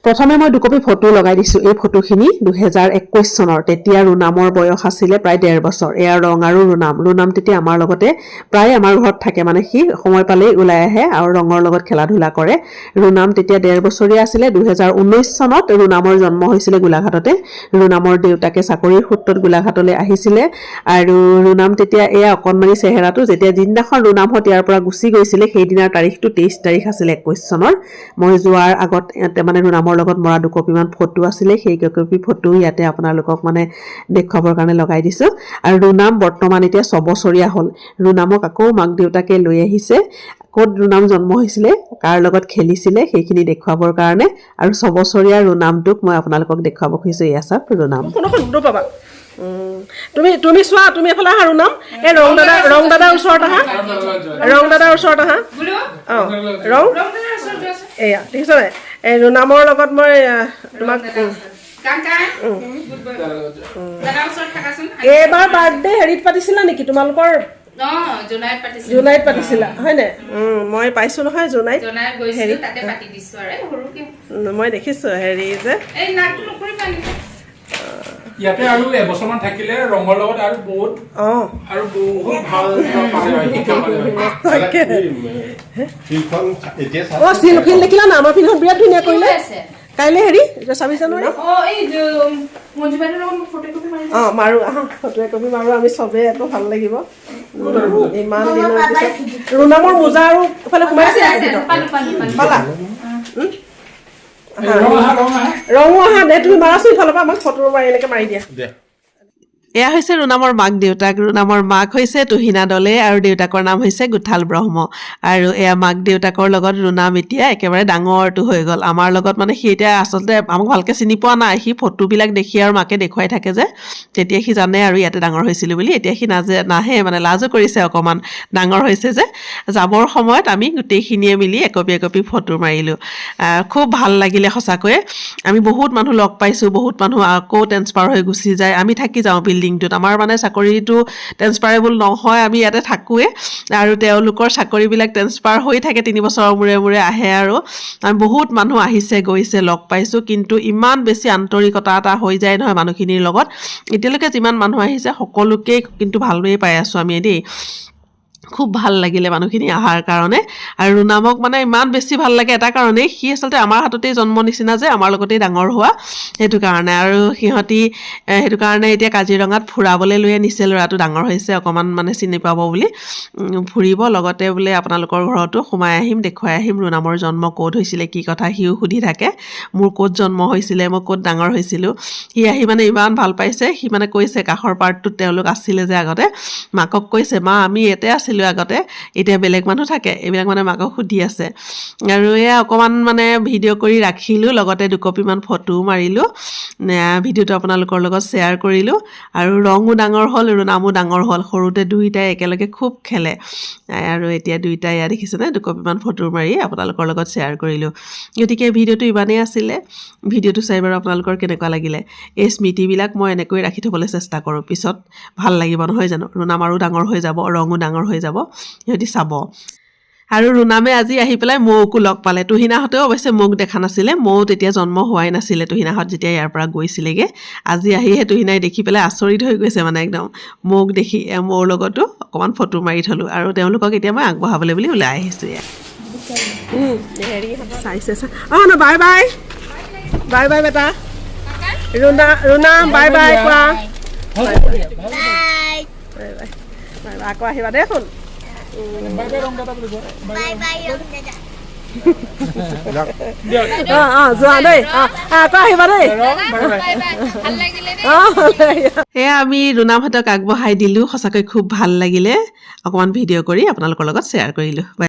প্ৰথমে মই দুকপি ফটো লগাই দিছোঁ। এই ফটোখিনি 2021 চনৰ। তেতিয়া ৰুনামৰ বয়স আছিলে প্ৰায় 1.5 বছৰ। এয়া ৰং আৰু ৰুনাম তেতিয়া আমাৰ লগতে প্ৰায় আমাৰ ঘৰত থাকে, মানে সি সময় পালেই ওলাই আহে আৰু ৰঙৰ লগত খেলা ধূলা কৰে। ৰুনাম তেতিয়া 1.5 বছৰীয়া আছিলে। 2019 চনত ৰুনামৰ জন্ম হৈছিলে গোলাঘাটতে। ৰুনামৰ দেউতাকে চাকৰিৰ সূত্ৰত গোলাঘাটলৈ আহিছিলে আৰু ৰুনাম তেতিয়া এয়া অকণমানি চেহেৰাটো। যেতিয়া যিদিনাখন ৰুনামহঁত ইয়াৰ পৰা গুচি গৈছিলে সেইদিনাৰ তাৰিখটো 23 তাৰিখ আছিলে 21 চনৰ। মই যোৱাৰ আগত ইয়াতে মানে ৰুনামৰ লগত মৰা দুকপিমান ফটো আছিলে। সেই কপি ফটো ইয়াতে আপোনালোকক মানে দেখুৱাবৰ কাৰণে লগাই দিছোঁ। আৰু ৰুনাম বৰ্তমান এতিয়া 6 বছৰীয়া হ'ল। ৰুনামক আকৌ মাক দেউতাকে লৈ আহিছে। ক'ত ৰুনাম জন্ম হৈছিলে, কাৰ লগত খেলিছিলে সেইখিনি দেখুৱাবৰ কাৰণে। আৰু 6 বছৰীয়া ৰুনামটোক মই আপোনালোকক দেখুৱাব খুজিছোঁ। এয়া চাওক ৰুনাম। তুমি চোৱা, তুমি এফালে আহা ৰুনাম। এই ৰং দাদাৰ ওচৰত আহা, অঁ ৰং এয়া দেখিছ নাই? এই ৰুনামৰ লগত মই তোমাক এইবাৰ বাৰ্থডে হেৰিত পাতিছিলা নেকি তোমালোকৰ? জুলাইত পাতিছিলা হয়নে? মই পাইছো নহয় জুলাইত। মই দেখিছো হেৰি যে ইয়াতে আৰু এবছৰমান থাকিলে ৰঙৰ লগত আৰু বহুত ভাল ফিল্ড দেখিলা না? আমাৰ ফিল্ডখন বিৰাট ধুনীয়া কৰিলে। কাইলৈ হেৰি 26 জানুৱাৰী মাৰো, আহা ফটো একপি মাৰো আমি চবেই। একো ভাল লাগিব ইমান দিনৰ পিছত। ৰুনামৰ মোজা আৰু এইফালে সোমাইছে পালা? ৰঙো আহা দে, তুমি মাৰাচোন ইফালৰ পৰা। আমাক ফটো মাৰি এনেকে মাৰি দিয়া। এয়া হৈছে ৰুনামৰ মাক দেউতাক। ৰুনামৰ মাক হৈছে তুহিনা দলে আৰু দেউতাকৰ নাম হৈছে গুঠাল ব্ৰহ্ম। আৰু এয়া মাক দেউতাকৰ লগত ৰুনাম এতিয়া একেবাৰে ডাঙৰটো হৈ গ'ল। আমাৰ লগত মানে সি এতিয়া আচলতে আমাক ভালকৈ চিনি পোৱা নাই। সি ফটোবিলাক দেখি আৰু মাকে দেখুৱাই থাকে যে, তেতিয়া সি জানে আৰু ইয়াতে ডাঙৰ হৈছিলোঁ বুলি। এতিয়া সি নাহে, মানে লাজো কৰিছে অকণমান, ডাঙৰ হৈছে যে। যাবৰ সময়ত আমি গোটেইখিনিয়ে মিলি একপি ফটো মাৰিলোঁ। খুব ভাল লাগিলে সঁচাকৈয়ে। আমি বহুত মানুহ লগ পাইছোঁ, বহুত মানুহ আকৌ ট্ৰেন্সফাৰ হৈ গুচি যায়। আমি থাকি যাওঁ বিল্ডিংটোত। আমাৰ মানে চাকৰিটো ট্ৰেন্সফাৰেবল নহয়, আমি ইয়াতে থাকোঁৱে। আৰু তেওঁলোকৰ চাকৰিবিলাক ট্ৰেন্সফাৰ হৈ থাকে 3 বছৰৰ মূৰে আহে। আৰু আমি বহুত মানুহ আহিছে গৈছে, লগ পাইছোঁ। কিন্তু ইমান বেছি আন্তৰিকতা এটা হৈ যায় নহয় মানুহখিনিৰ লগত। এতিয়ালৈকে যিমান মানুহ আহিছে সকলোকেই কিন্তু ভালদৰেই পাই আছোঁ আমি দেই। খুব ভাল লাগিলে মানুহখিনি অহাৰ কাৰণে। আৰু ৰুনামক মানে ইমান বেছি ভাল লাগে এটা কাৰণেই, সি আচলতে আমাৰ হাততেই জন্ম নিচিনা যে, আমাৰ লগতেই ডাঙৰ হোৱা, সেইটো কাৰণে। আৰু সিহঁতি সেইটো কাৰণে এতিয়া কাজিৰঙাত ফুৰাবলৈ লৈ আনিছে। ল'ৰাটো ডাঙৰ হৈছে অকণমান, মানে চিনি পাব বুলি ফুৰিব। লগতে বোলে আপোনালোকৰ ঘৰতো সোমাই আহিম, দেখুৱাই আহিম ৰুনামৰ জন্ম ক'ত হৈছিলে, কি কথা সিও সুধি থাকে। মোৰ ক'ত জন্ম হৈছিলে, মই ক'ত ডাঙৰ হৈছিলোঁ। সি আহি মানে ইমান ভাল পাইছে। সি মানে কৈছে কাষৰ পাৰ্টটোত তেওঁলোক আছিলে যে আগতে, মাকক কৈছে মা আমি ইয়াতে আছিলোঁ আগতে, এতিয়া বেলেগ মানুহ থাকে। এইবিলাক মানে মাকক সুধি আছে। আৰু এয়া অকণমান মানে ভিডিঅ' কৰি ৰাখিলোঁ, লগতে দুকপিমান ফটোও মাৰিলোঁ। ভিডিঅ'টো আপোনালোকৰ লগত শ্বেয়াৰ কৰিলোঁ। আৰু ৰঙো ডাঙৰ হ'ল, ৰুনামো ডাঙৰ হ'ল। সৰুতে দুয়োটাই একেলগে খুব খেলে। আৰু এতিয়া দুয়োটাই এয়া দেখিছেনে দুকপিমান ফটো মাৰি আপোনালোকৰ লগত শ্বেয়াৰ কৰিলোঁ। গতিকে ভিডিঅ'টো ইমানেই আছিলে। ভিডিঅ'টো চাই বাৰু আপোনালোকৰ কেনেকুৱা লাগিলে? এই স্মৃতিবিলাক মই এনেকৈ ৰাখি থ'বলৈ চেষ্টা কৰোঁ, পিছত ভাল লাগিব নহয় জানো? ৰুনাম আৰু ডাঙৰ হৈ যাব, ৰঙো ডাঙৰ হৈ যাব, সিহঁতি চাব। আৰু ৰুনামে আজি আহি পেলাই মৌকো লগ পালে। তুহিনাহঁতেও অৱশ্যে মৌক দেখা নাছিলে। মৌ তেতিয়া জন্ম হোৱাই নাছিলে তুহিনাহঁত যেতিয়া ইয়াৰ পৰা গৈছিলেগৈ। আজি আহিহে তুহিনাই দেখি পেলাই আচৰিত হৈ গৈছে মানে একদম। মৌক দেখি মৌৰ লগতো অকণমান ফটো মাৰি থ'লোঁ। আৰু তেওঁলোকক এতিয়া মই আগবঢ়াবলৈ বুলি ওলাই আহিছোঁ। ইয়াত চাইছে বাই বাই বাই বাই বেটা। ৰুনাম বাই বাই কোৱা। আকৌ আহিবা দেই শুন। যোৱা দেই, আকৌ আহিবা দেই। এয়া আমি ৰুনামহঁতক আগবঢ়াই দিলোঁ। সঁচাকৈ খুব ভাল লাগিলে। অকণমান ভিডিঅ' কৰি আপোনালোকৰ লগত শ্বেয়াৰ কৰিলোঁ।